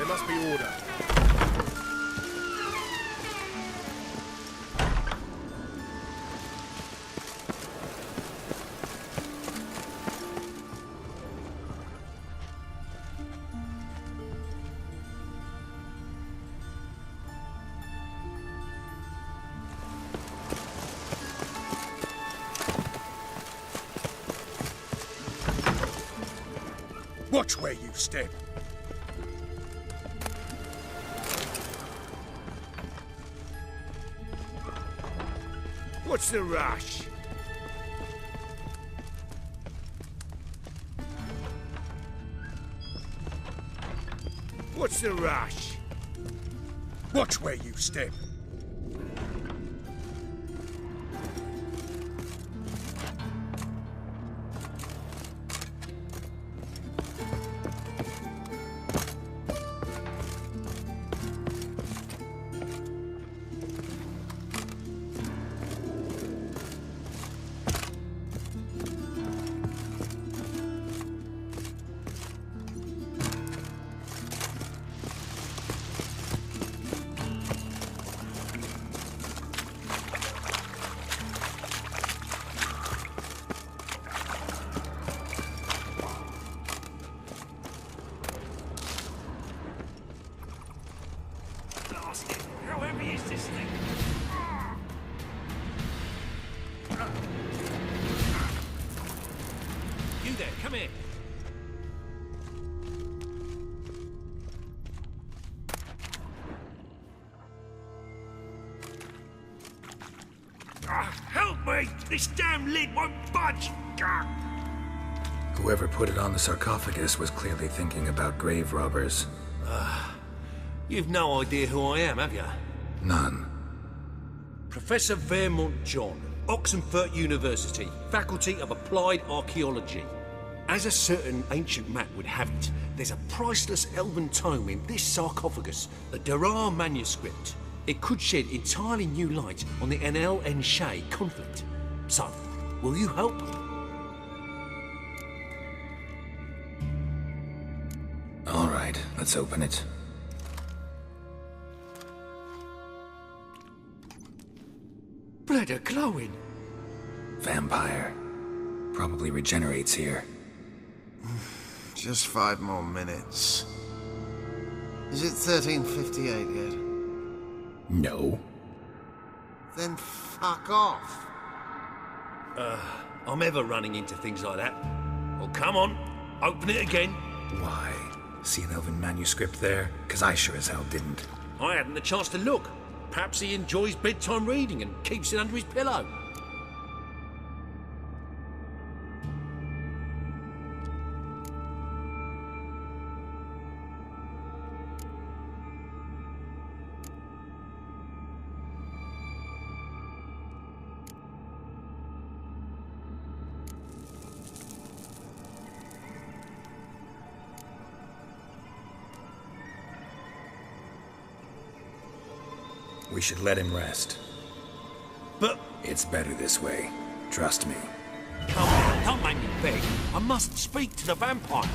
must be order. Watch where you step. What's the rush? What's the rush? Watch where you step. How heavy is this thing? You there, come here. Help me! This damn lid won't budge! Whoever put it on the sarcophagus was clearly thinking about grave robbers. You've no idea who I am, have you? None. Professor Vermont John, Oxenfurt University, Faculty of Applied Archaeology. As a certain ancient map would have it, there's a priceless elven tome in this sarcophagus, the Durar manuscript. It could shed entirely new light on the Enel and Shay conflict. So, will you help? All right, let's open it. Blood are glowing. Vampire. Probably regenerates here. Just 5 more minutes. Is it 1358 yet? No. Then fuck off. I'm ever running into things like that. Well, come on, open it again. Why? See an elven manuscript there? 'Cause I sure as hell didn't. I hadn't the chance to look. Perhaps he enjoys bedtime reading and keeps it under his pillow. We should let him rest. But It's better this way. Trust me. come on, don't make me beg. I must speak to the vampire.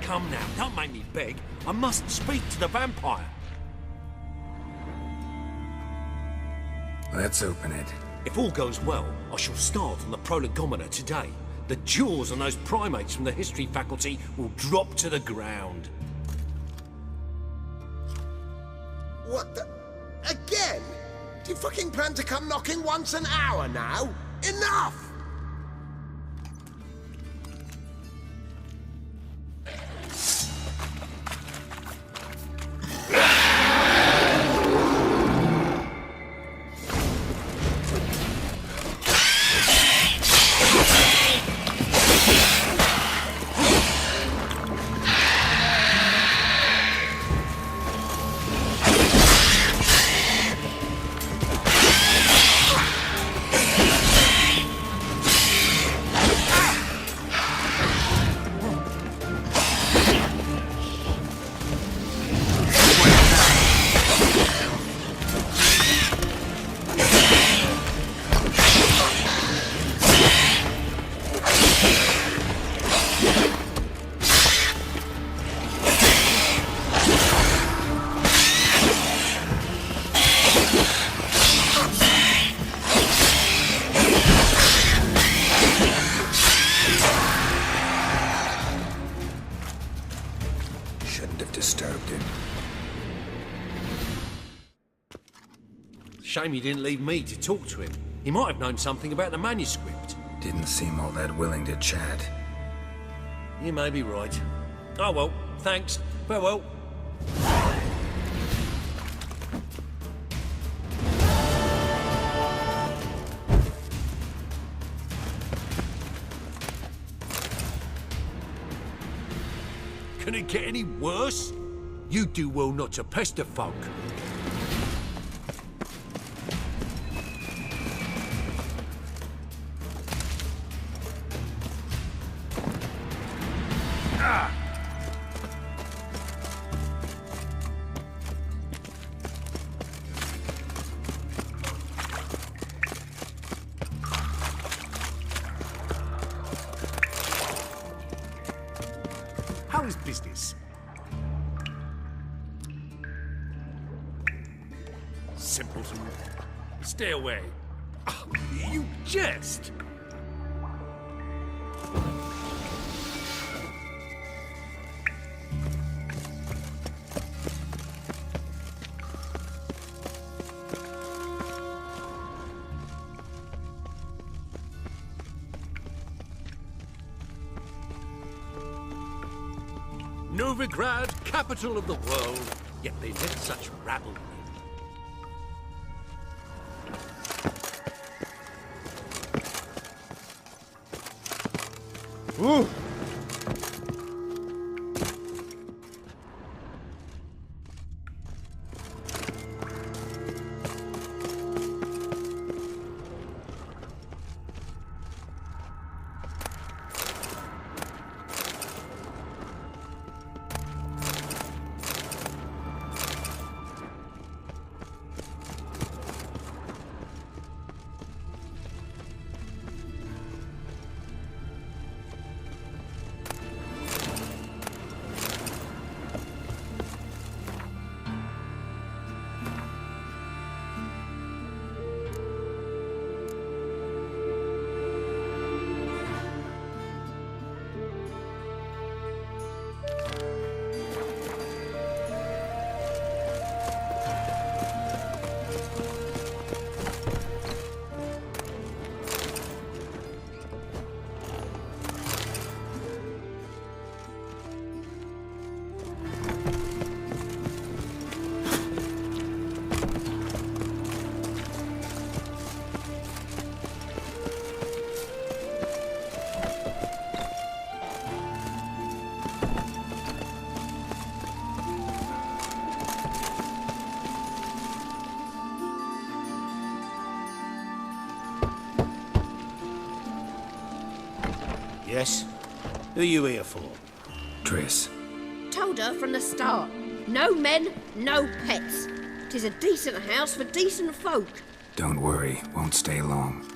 Come now, don't make me beg. I must speak to the vampire. Let's open it. If all goes well, I shall start on the prolegometer today. The jaws on those primates from the history faculty will drop to the ground. What the... Again? Do you fucking plan to come knocking once an hour now? Enough! Shame you didn't leave me to talk to him. He might have known something about the manuscript. Didn't seem all that willing to chat. You may be right. Oh well, thanks. Farewell. Can it get any worse? You do well not to pester folk. How is business? Simpleton. Stay away. Oh, you jest! Novigrad, capital of the world, yet they let such rabble in. Ooh. Yes? Who are you here for? Triss. Told her from the start. No men, no pets. 'Tis a decent house for decent folk. Don't worry, won't stay long.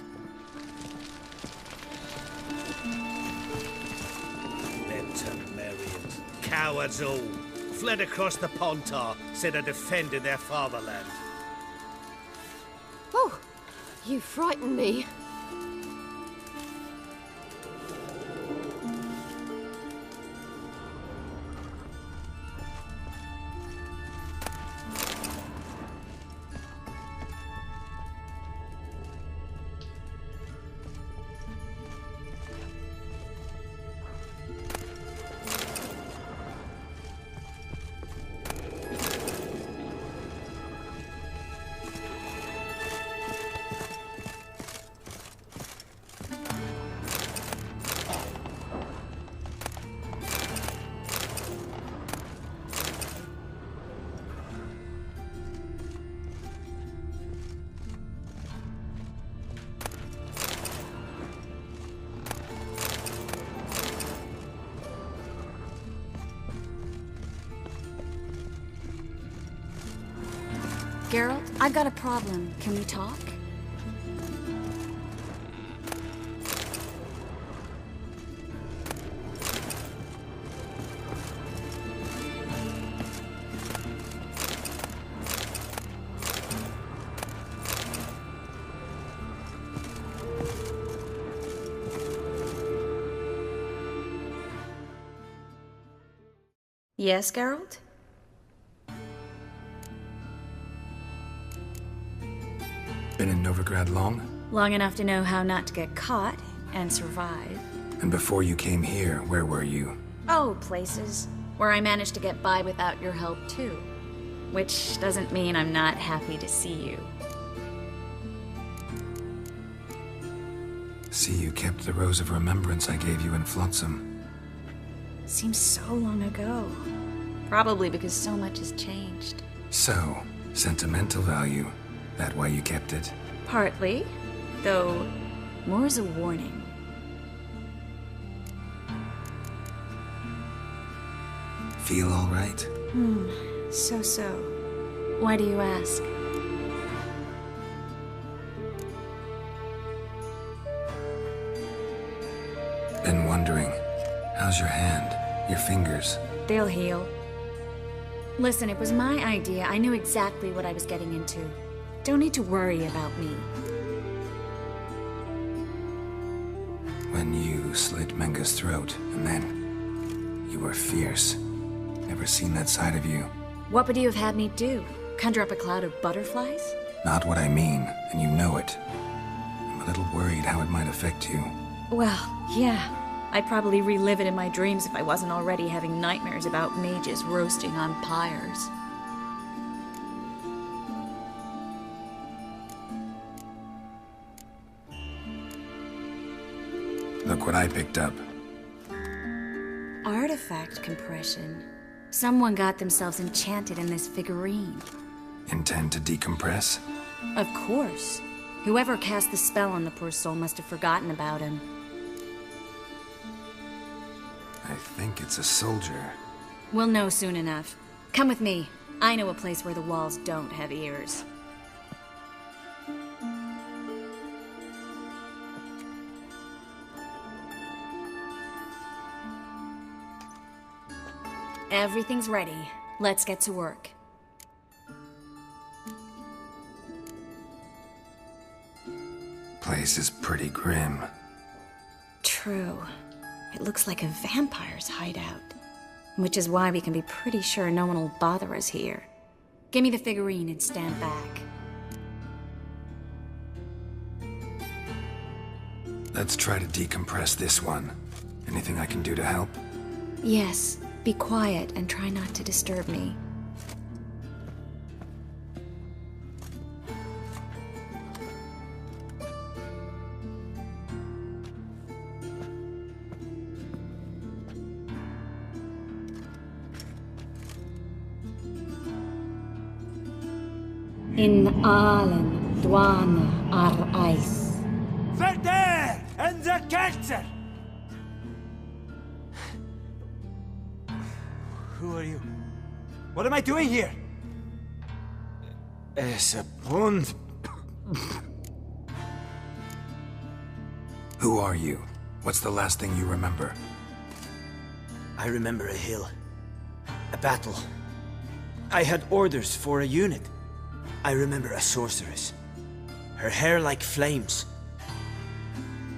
Them Temerians. Cowards all. Fled across the Pontar, said are defending their fatherland. Oh, you frighten me. Geralt, I've got a problem. Can we talk? Yes, Geralt? in Novigrad long? Long enough to know how not to get caught and survive. And before you came here, where were you? Oh, places where I managed to get by without your help, too. Which doesn't mean I'm not happy to see you. See, you kept the rose of remembrance I gave you in Flotsam. Seems so long ago. Probably because so much has changed. So, sentimental value. That why you kept it? Partly, though more as a warning. Feel all right? So. Why do you ask? Been wondering. How's your hand? Your fingers? They'll heal. Listen, it was my idea. I knew exactly what I was getting into. Don't need to worry about me. When you slit Menga's throat, and then you were fierce. Never seen that side of you. What would you have had me do? Conjure up a cloud of butterflies? Not what I mean, and you know it. I'm a little worried how it might affect you. Well, yeah. I'd probably relive it in my dreams if I wasn't already having nightmares about mages roasting on pyres. Look what I picked up. Artifact compression. Someone got themselves enchanted in this figurine. Intend to decompress? Of course. Whoever cast the spell on the poor soul must have forgotten about him. I think it's a soldier. We'll know soon enough. Come with me. I know a place where the walls don't have ears. Everything's ready. Let's get to work. Place is pretty grim. True. It looks like a vampire's hideout. Which is why we can be pretty sure no one will bother us here. Give me the figurine and stand back. Let's try to decompress this one. Anything I can do to help? Yes, be quiet and try not to disturb me. In Allen, Dwana, ar Eis. Verder and the Kerzer! Who are you? What am I doing here? Es a pond. Who are you? What's the last thing you remember? I remember a hill. A battle. I had orders for a unit. I remember a sorceress. Her hair like flames.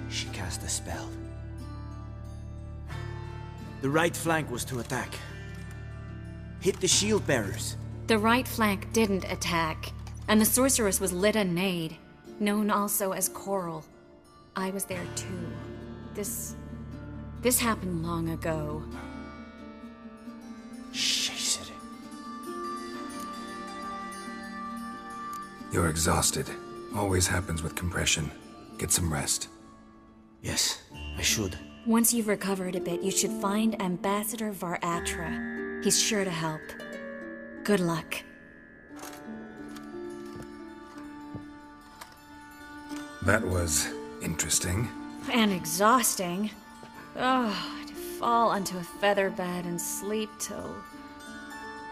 She cast a spell. The right flank was to attack. Hit the shield bearers. The right flank didn't attack, and the sorceress was Lyda Nade, known also as Coral. I was there too. This happened long ago. You're exhausted. Always happens with compression. Get some rest. Yes, I should. Once you've recovered a bit, you should find Ambassador Var-Atra. He's sure to help. Good luck. That was interesting. And exhausting. Oh, to fall onto a feather bed and sleep till...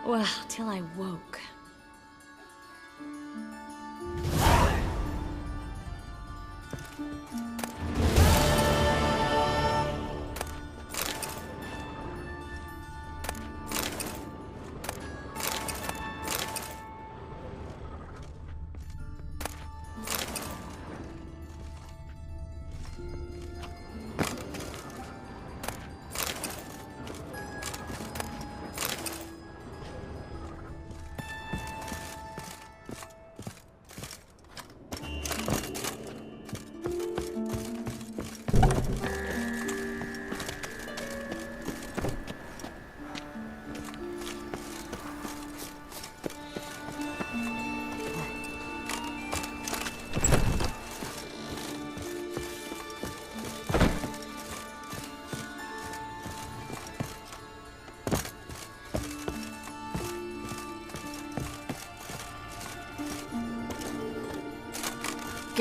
well, till I woke.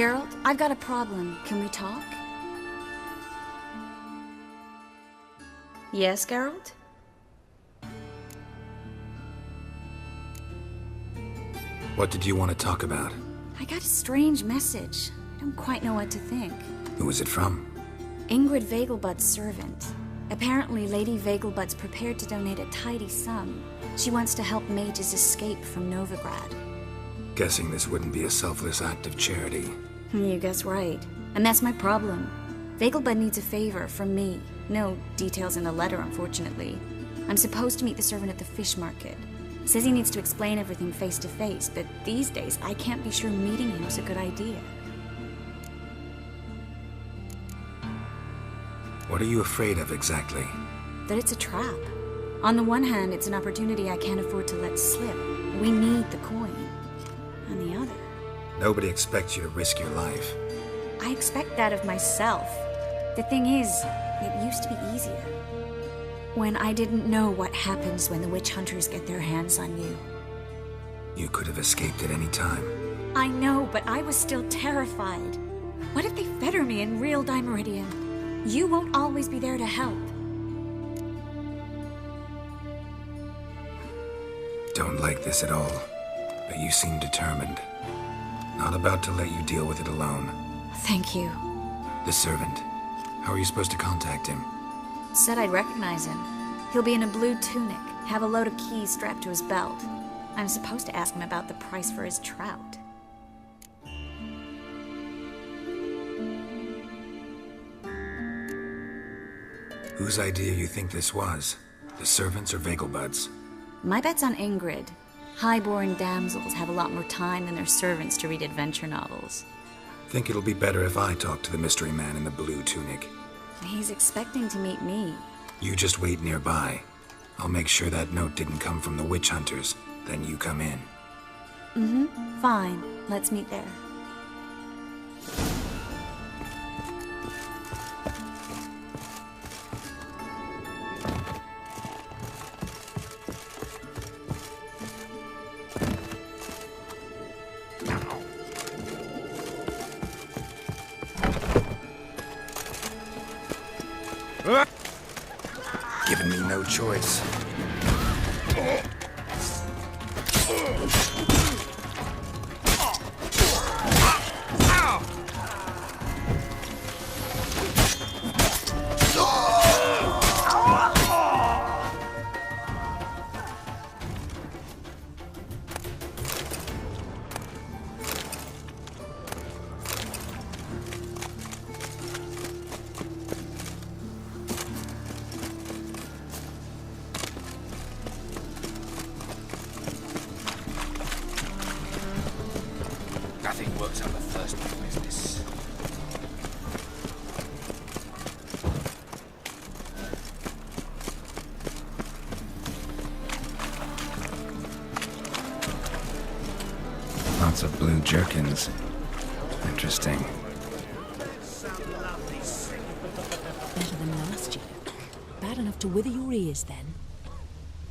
Geralt, I've got a problem. Can we talk? Yes, Geralt? What did you want to talk about? I got a strange message. I don't quite know what to think. Who was it from? Ingrid Vegelbud's servant. Apparently, Lady Vegelbud's prepared to donate a tidy sum. She wants to help mages escape from Novigrad. Guessing this wouldn't be a selfless act of charity. You guess right. And that's my problem. Vegelbud needs a favor from me. No details in the letter, unfortunately. I'm supposed to meet the servant at the fish market. Says he needs to explain everything face to face, but these days I can't be sure meeting him is a good idea. What are you afraid of exactly? That it's a trap. On the one hand, it's an opportunity I can't afford to let slip. We need the coin. On the other... Nobody expects you to risk your life. I expect that of myself. The thing is, it used to be easier. When I didn't know what happens when the witch hunters get their hands on you. You could have escaped at any time. I know, but I was still terrified. What if they fetter me in real Dimeridian? You won't always be there to help. Don't like this at all, but you seem determined. Not about to let you deal with it alone. Thank you. The servant. How are you supposed to contact him? Said I'd recognize him. He'll be in a blue tunic, have a load of keys strapped to his belt. I'm supposed to ask him about the price for his trout. Whose idea you think this was? The servants or Vegelbud's? My bet's on Ingrid. High-born damsels have a lot more time than their servants to read adventure novels. Think it'll be better if I talk to the mystery man in the blue tunic. He's expecting to meet me. You just wait nearby. I'll make sure that note didn't come from the witch hunters. Then you come in. Mm-hmm. Fine. Let's meet there. Giving me no choice. Nothing works out the first business. Lots of blue jerkins. Interesting. Better than last year. Bad enough to wither your ears, then.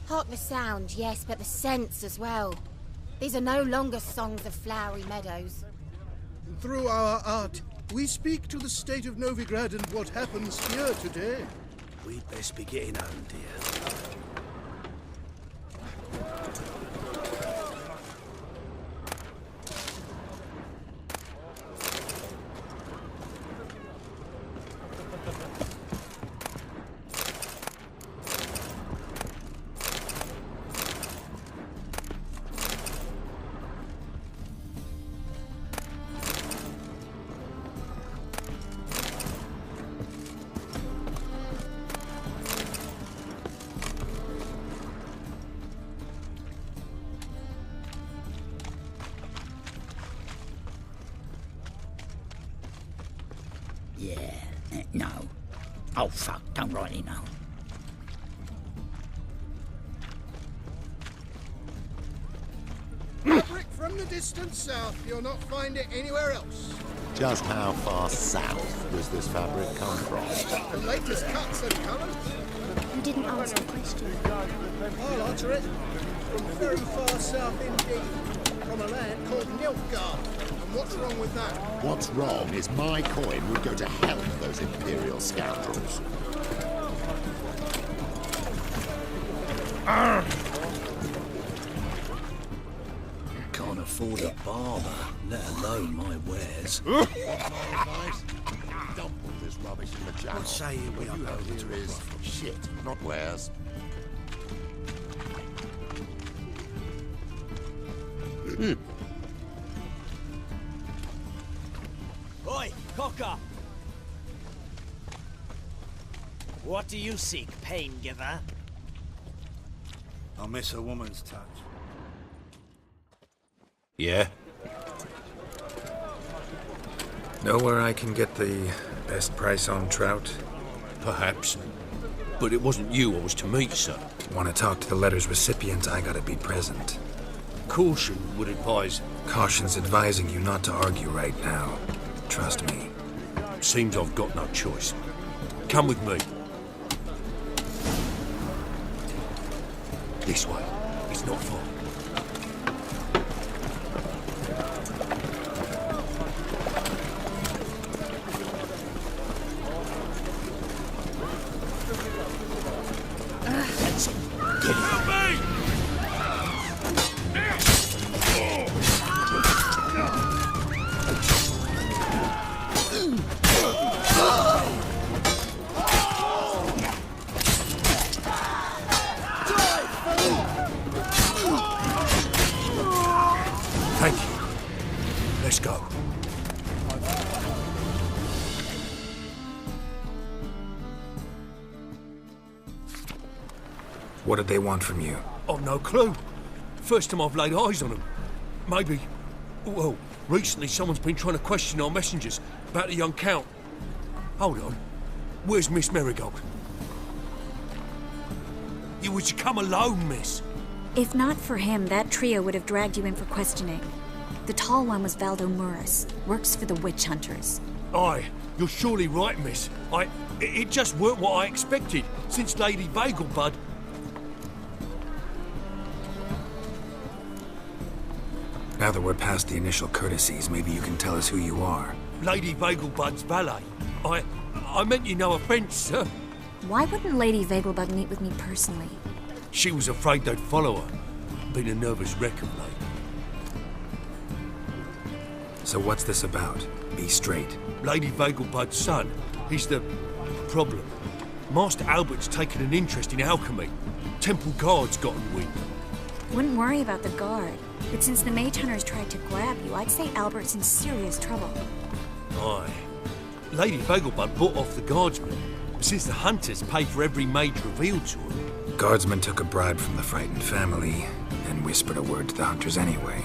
Hark the sound, yes, but the scents as well. These are no longer songs of flowery meadows. Through our art, we speak to the state of Novigrad and what happens here today. We'd best be getting home, dear. Yeah, no. Oh, fuck, don't rightly know. Fabric from the distant south. You'll not find it anywhere else. Just how far south does this fabric come from? The latest cuts and colours. You didn't answer the question. I'll answer it. From very far south indeed. From a land called Nilfgaard. What's wrong with that? What's wrong is my coin would go to help those Imperial scoundrels. Can't afford a barber, let alone my wares. Dump all this rubbish in the channel. What say you we What you are have going here to is shit, not wares. Oi, Cocker! What do you seek, pain giver? I miss a woman's touch. Yeah? Know where I can get the best price on trout? Perhaps. But it wasn't you I was to meet, sir. Want to talk to the letter's recipient, I gotta be present. Caution would advise. Caution's advising you not to argue right now. Trust me. Seems I've got no choice. Come with me. This way. It's not far. That's it. Get it. Help me! Thank you. Let's go. What did they want from you? I've no clue. First time I've laid eyes on them. Maybe... Well, recently someone's been trying to question our messengers about the young Count. Hold on. Where's Miss Marigold? You were to come alone, miss. If not for him, that trio would have dragged you in for questioning. The tall one was Valdo Muris, works for the witch hunters. Aye, you're surely right, miss. It just weren't what I expected, since Lady Vegelbud... Now that we're past the initial courtesies, maybe you can tell us who you are. Lady Vegelbud's valet. I meant you no offence, sir. Why wouldn't Lady Vegelbud meet with me personally? She was afraid they'd follow her. Been a nervous wreck of late. So what's this about? Be straight. Lady Vegelbud's son. He's the problem. Master Albert's taken an interest in alchemy. Temple guards gotten wind. Wouldn't worry about the guard. But since the mage hunters tried to grab you, I'd say Albert's in serious trouble. Aye. Lady Vegelbud bought off the guardsmen, since the hunters pay for every mage revealed to them. Guardsmen took a bribe from the frightened family and whispered a word to the hunters anyway.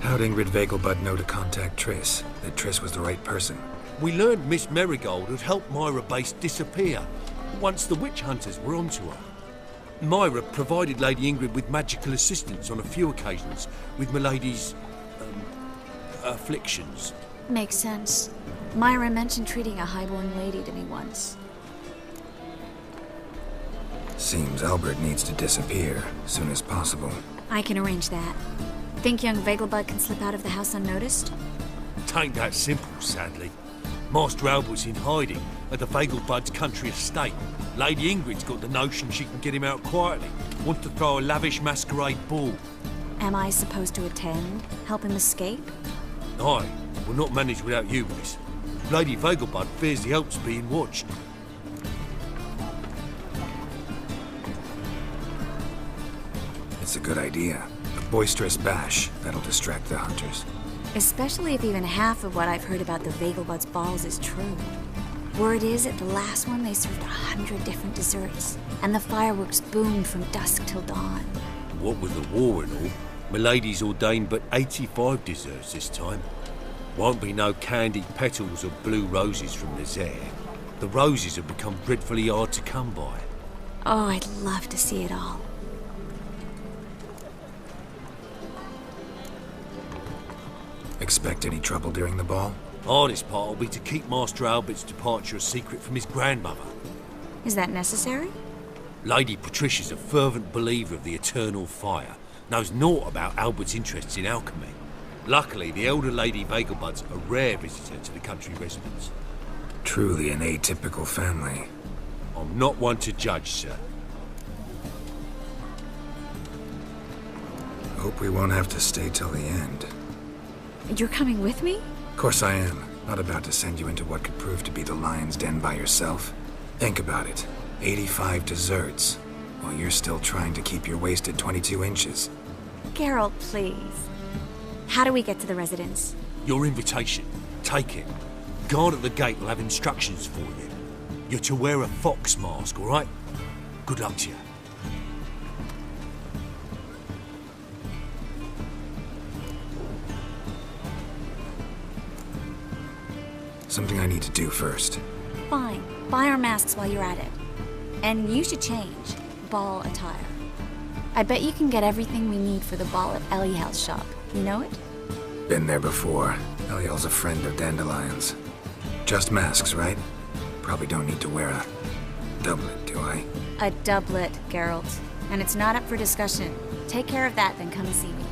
How'd Ingrid Vegelbud know to contact Triss? That Triss was the right person? We learned Miss Marigold had helped Myra Base disappear once the witch hunters were onto her. Myra provided Lady Ingrid with magical assistance on a few occasions with Milady's... afflictions. Makes sense. Myra mentioned treating a highborn lady to me once. Seems Albert needs to disappear soon as possible. I can arrange that. Think young Vegelbud can slip out of the house unnoticed? Tain't that simple, sadly. Master Albert's in hiding at the Vegelbud's country estate. Lady Ingrid's got the notion she can get him out quietly. Wants to throw a lavish masquerade ball. Am I supposed to attend? Help him escape? Aye, we'll not manage without you, miss. Lady Vegelbud fears the Alps being watched. It's a good idea. A boisterous bash that'll distract the hunters. Especially if even half of what I've heard about the Vegelbud's balls is true. Word is, at the last one they served 100 different desserts, and the fireworks boomed from dusk till dawn. What with the war and all, Milady's ordained but 85 desserts this time. Won't be no candied petals or blue roses from Nazaire. The roses have become dreadfully hard to come by. Oh, I'd love to see it all. Expect any trouble during the ball? Hardest part will be to keep Master Albert's departure a secret from his grandmother. Is that necessary? Lady Patricia's a fervent believer of the eternal fire. knows naught about Albert's interests in alchemy. Luckily, the elder Lady Vegelbud's a rare visitor to the country residence. Truly an atypical family. I'm not one to judge, sir. Hope we won't have to stay till the end. You're coming with me? Of course I am. Not about to send you into what could prove to be the lion's den by yourself. Think about it. 85 desserts, while you're still trying to keep your waist at 22 inches. Geralt, please. How do we get to the residence? Your invitation. Take it. Guard at the gate will have instructions for you. You're to wear a fox mask, all right? Good luck to you. Something I need to do first. Fine. Buy our masks while you're at it. And you should change. Ball attire. I bet you can get everything we need for the ball at Eliel's shop. You know it? Been there before. Eliel's a friend of Dandelion's. Just masks, right? Probably don't need to wear a doublet, do I? A doublet, Geralt. And it's not up for discussion. Take care of that, then come see me.